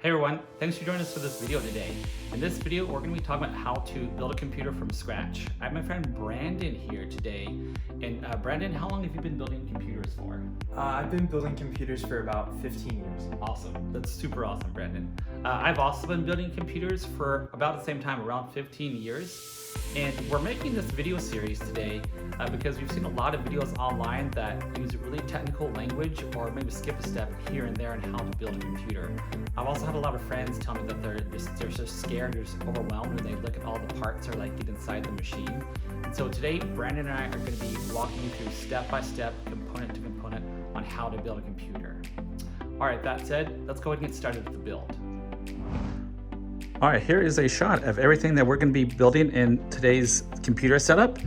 Hey everyone, thanks for joining us for this video today. In this video, we're going to be talking about how to build a computer from scratch. I have my friend Brandon here today. And Brandon, how long have you been building computers for? I've been building computers for about 15 years. Awesome. That's super awesome, Brandon. I've also been building computers for about the same time, around 15 years. And we're making this video series today because we've seen a lot of videos online that use really technical language or maybe skip a step here and there on how to build a computer. I've also had a lot of friends tell me that they're just scared, they're just overwhelmed when they look at all the parts or like get inside the machine. And so today, Brandon and I are going to be walking you through step by step, component to component on how to build a computer. All right, that said, let's go ahead and get started with the build. All right, here is a shot of everything that we're going to be building in today's computer setup.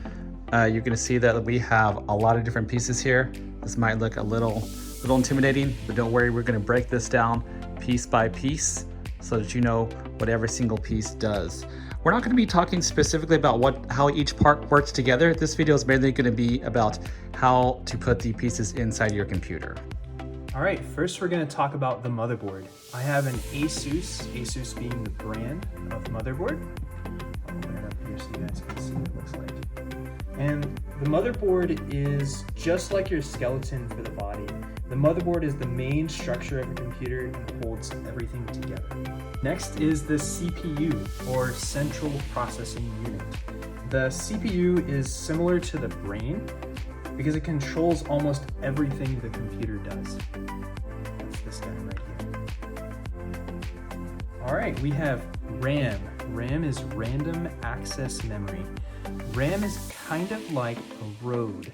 You're going to see that we have a lot of different pieces here. This might look a little intimidating, but don't worry, we're going to break this down piece by piece so that you know what every single piece does. We're not going to be talking specifically about how each part works together. This video is mainly going to be about how to put the pieces inside your computer. All right, first we're going to talk about the motherboard. I have an Asus being the brand of motherboard. I'll put it up here so you guys can see what it looks like. And the motherboard is just like your skeleton for the body. The motherboard is the main structure of a computer and holds everything together. Next is the CPU, or Central Processing Unit. The CPU is similar to the brain because it controls almost everything the computer does. That's this guy right here. All right, we have RAM. RAM is Random Access Memory. RAM is kind of like a road.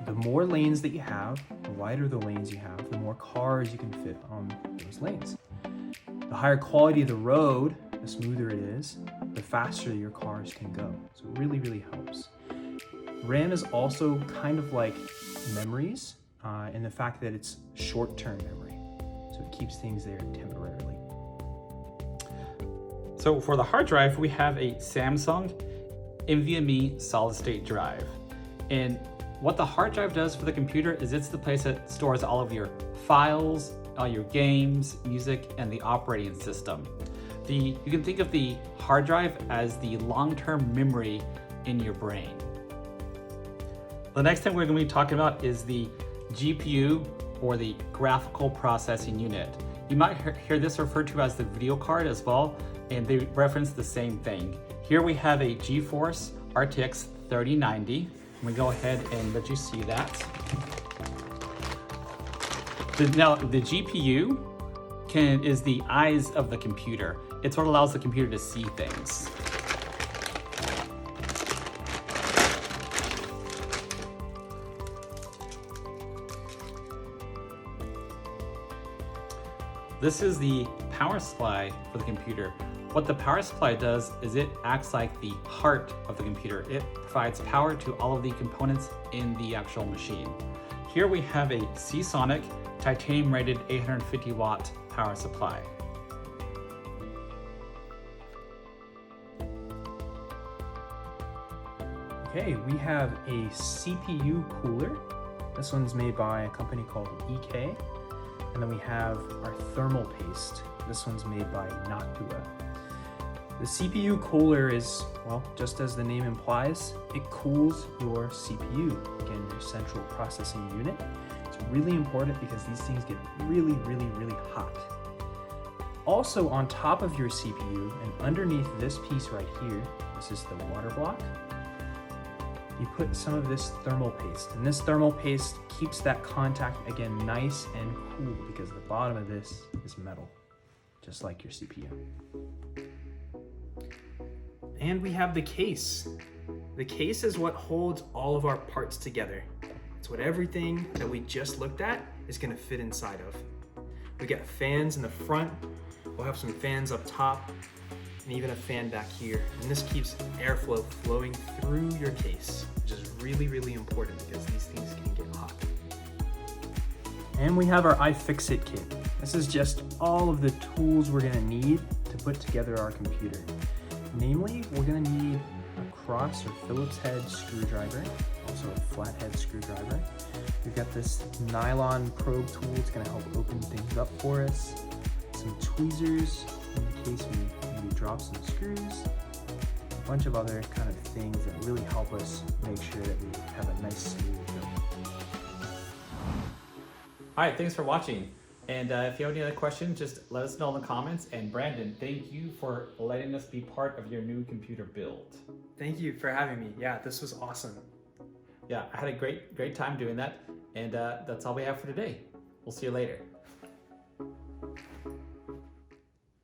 The more lanes that you have, the wider the lanes you have, the more cars you can fit on those lanes. The higher quality of the road, the smoother it is, the faster your cars can go. So it really, really helps. RAM is also kind of like memories in the fact that it's short-term memory. So it keeps things there temporarily. So for the hard drive, we have a Samsung NVMe solid-state drive. And what the hard drive does for the computer is it's the place that stores all of your files, all your games, music, and the operating system. You can think of the hard drive as the long-term memory in your brain. The next thing we're going to be talking about is the GPU, or the graphical processing unit. You might hear this referred to as the video card as well, and they reference the same thing. Here we have a GeForce RTX 3090. I'm gonna go ahead and let you see that. Now, the GPU is the eyes of the computer. It's what allows the computer to see things. This is the power supply for the computer. What the power supply does is it acts like the heart of the computer. It provides power to all of the components in the actual machine. Here we have a Seasonic titanium rated 850 watt power supply. Okay, we have a CPU cooler. This one's made by a company called EK. And then we have our thermal paste. This one's made by Noctua. The CPU cooler is, well, just as the name implies, it cools your CPU, again, your central processing unit. It's really important because these things get really, really, really hot. Also, on top of your CPU and underneath this piece right here, this is the water block, you put some of this thermal paste. And this thermal paste keeps that contact, again, nice and cool because the bottom of this is metal, just like your CPU. And we have the case. The case is what holds all of our parts together. It's what everything that we just looked at is gonna fit inside of. We got fans in the front, we'll have some fans up top, and even a fan back here. And this keeps airflow flowing through your case, which is really, really important because these things can get hot. And we have our iFixit kit. This is just all of the tools we're gonna need to put together our computer. Namely, we're gonna need a cross or Phillips head screwdriver, also a flathead screwdriver. We've got this nylon probe tool. It's gonna help open things up for us. Some tweezers in case we maybe drop some screws, a bunch of other kind of things that really help us make sure that we have a nice smooth build. All right, thanks for watching. And if you have any other questions, just let us know in the comments. And Brandon, thank you for letting us be part of your new computer build. Thank you for having me. Yeah, this was awesome. Yeah, I had a great time doing that. And that's all we have for today. We'll see you later.